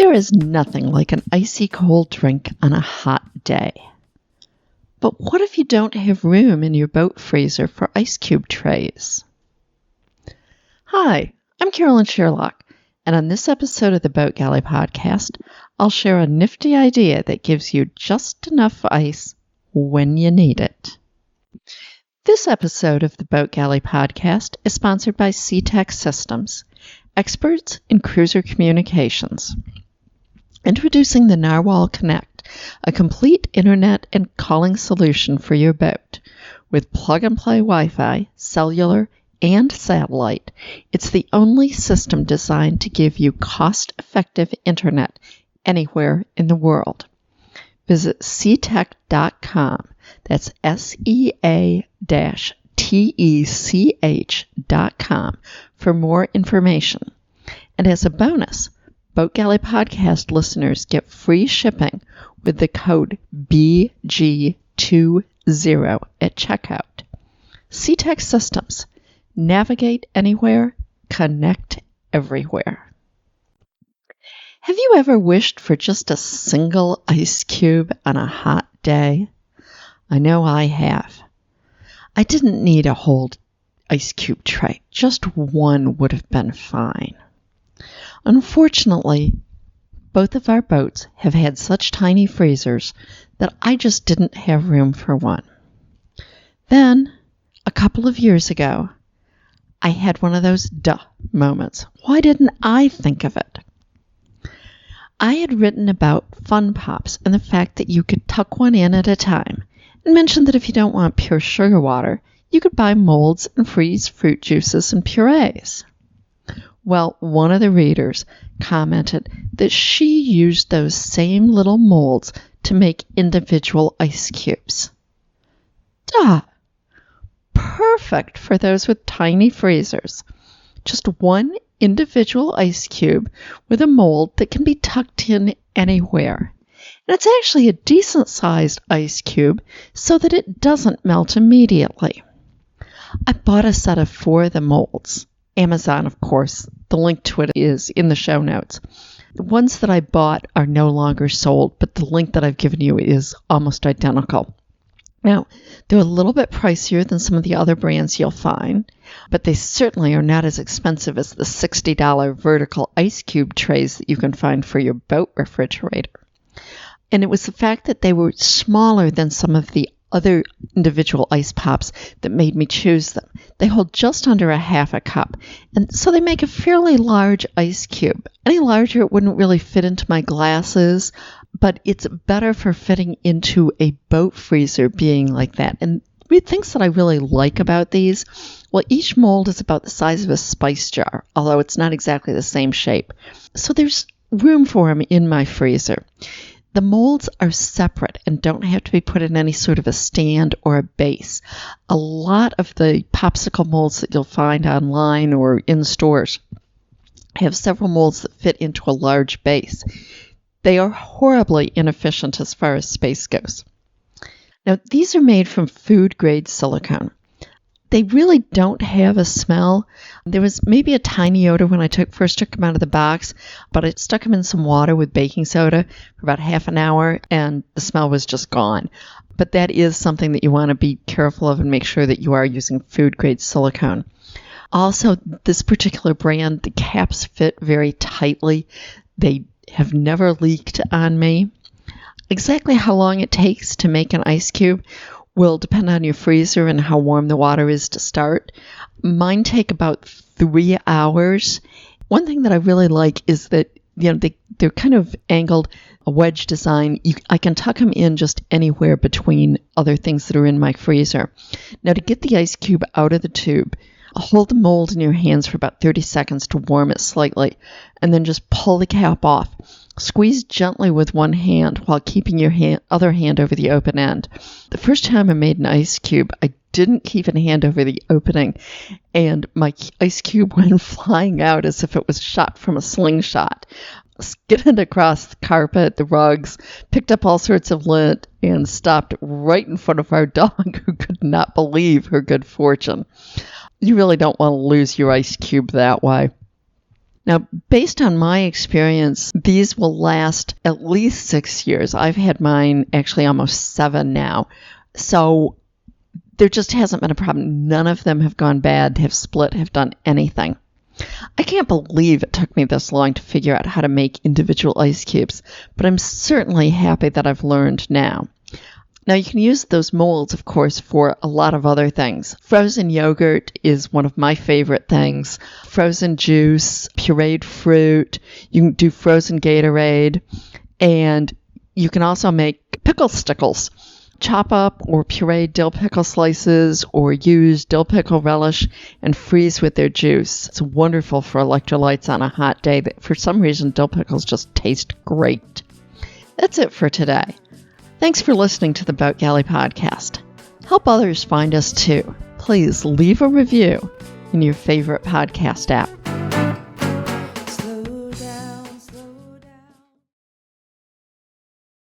There is nothing like an icy cold drink on a hot day. But what if you don't have room in your boat freezer for ice cube trays? Hi, I'm Carolyn Sherlock, and on this episode of the Boat Galley Podcast, I'll share a nifty idea that gives you just enough ice when you need it. This episode of the Boat Galley Podcast is sponsored by SeaTech Systems, experts in cruiser communications. Introducing the Narwhal Connect, a complete internet and calling solution for your boat. With plug-and-play Wi-Fi, cellular, and satellite, it's the only system designed to give you cost-effective internet anywhere in the world. Visit seatech.com, that's SEA-TECH.com for more information. And as a bonus, Boat Galley Podcast listeners get free shipping with the code BG20 at checkout. SeaTech Systems. Navigate anywhere, connect everywhere. Have you ever wished for just a single ice cube on a hot day? I know I have. I didn't need a whole ice cube tray. Just one would have been fine. Unfortunately, both of our boats have had such tiny freezers that I just didn't have room for one. Then, a couple of years ago, I had one of those duh moments. Why didn't I think of it? I had written about Fun Pops and the fact that you could tuck one in at a time, and mentioned that if you don't want pure sugar water, you could buy molds and freeze fruit juices and purees. Well, one of the readers commented that she used those same little molds to make individual ice cubes. Duh! Perfect for those with tiny freezers. Just one individual ice cube with a mold that can be tucked in anywhere. And it's actually a decent-sized ice cube so that it doesn't melt immediately. I bought a set of 4 of the molds. Amazon, of course. The link to it is in the show notes. The ones that I bought are no longer sold, but the link that I've given you is almost identical. Now, they're a little bit pricier than some of the other brands you'll find, but they certainly are not as expensive as the $60 vertical ice cube trays that you can find for your boat refrigerator. And it was the fact that they were smaller than some of the other individual ice pops that made me choose them. They hold just under a half a cup, and so they make a fairly large ice cube. Any larger, it wouldn't really fit into my glasses, but it's better for fitting into a boat freezer being like that. And the things that I really like about these, well, each mold is about the size of a spice jar, although it's not exactly the same shape. So there's room for them in my freezer. The molds are separate and don't have to be put in any sort of a stand or a base. A lot of the popsicle molds that you'll find online or in stores have several molds that fit into a large base. They are horribly inefficient as far as space goes. Now, these are made from food-grade silicone. They really don't have a smell. There was maybe a tiny odor when I first took them out of the box, but I stuck them in some water with baking soda for about half an hour, and the smell was just gone. But that is something that you want to be careful of and make sure that you are using food-grade silicone. Also, this particular brand, the caps fit very tightly. They have never leaked on me. Exactly how long it takes to make an ice cube will depend on your freezer and how warm the water is to start. Mine take about 3 hours. One thing that I really like is that they're kind of angled, a wedge design. I can tuck them in just anywhere between other things that are in my freezer. Now, to get the ice cube out of the tube, hold the mold in your hands for about 30 seconds to warm it slightly, and then just pull the cap off. Squeeze gently with one hand while keeping your other hand over the open end. The first time I made an ice cube, I didn't keep a hand over the opening, and my ice cube went flying out as if it was shot from a slingshot. Skidded across the carpet, the rugs, picked up all sorts of lint, and stopped right in front of our dog, who could not believe her good fortune. You really don't want to lose your ice cube that way. Now, based on my experience, these will last at least 6 years. I've had mine actually almost 7 now. So there just hasn't been a problem. None of them have gone bad, have split, have done anything. I can't believe it took me this long to figure out how to make individual ice cubes, but I'm certainly happy that I've learned now. Now, you can use those molds, of course, for a lot of other things. Frozen yogurt is one of my favorite things. Frozen juice, pureed fruit. You can do frozen Gatorade. And you can also make pickle stickles. Chop up or puree dill pickle slices or use dill pickle relish and freeze with their juice. It's wonderful for electrolytes on a hot day. For some reason, dill pickles just taste great. That's it for today. Thanks for listening to the Boat Galley podcast. Help others find us too. Please leave a review in your favorite podcast app.